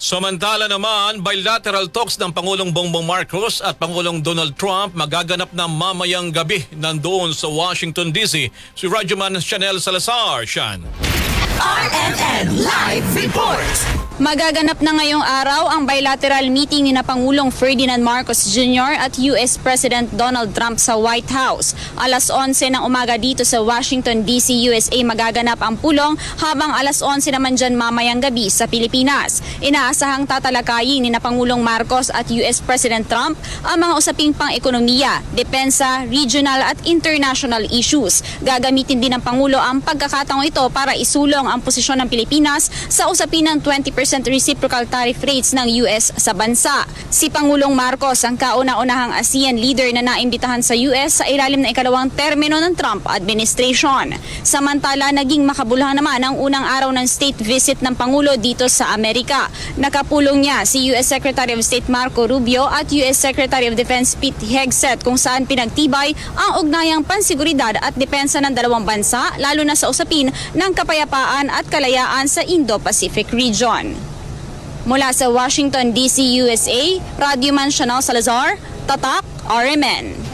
Samantala naman, bilateral talks ng Pangulong Bongbong Marcos at Pangulong Donald Trump magaganap na mamayang gabi nandoon sa Washington DC. Si Radyoman Chanel Salazar, Shan. RMN Live Report! Magaganap na ngayong araw ang bilateral meeting ni Pangulong Ferdinand Marcos Jr. at US President Donald Trump sa White House. Alas 11 ng umaga dito sa Washington DC, USA magaganap ang pulong habang alas 11 naman dyan mamayang gabi sa Pilipinas. Inaasahang tatalakayin ni Pangulong Marcos at US President Trump ang mga usaping pang-ekonomiya, depensa, regional at international issues. Gagamitin din ng Pangulo ang pagkakataong ito para isulong ang posisyon ng Pilipinas sa usapin ng 20% reciprocal tariff rates ng US sa bansa. Si Pangulong Marcos ang kauna-unahang ASEAN leader na naimbitahan sa US sa ilalim ng ikalawang termino ng Trump administration. Samantala, naging makabuluhan naman ang unang araw ng state visit ng Pangulo dito sa Amerika. Nakapulong niya si US Secretary of State Marco Rubio at US Secretary of Defense Pete Hegseth kung saan pinagtibay ang ugnayang pansiguridad at depensa ng dalawang bansa lalo na sa usapin ng kapayapaan at kalayaan sa Indo-Pacific region. Mula sa Washington DC, USA, Radyoman Chanel Salazar, Tatak, RMN.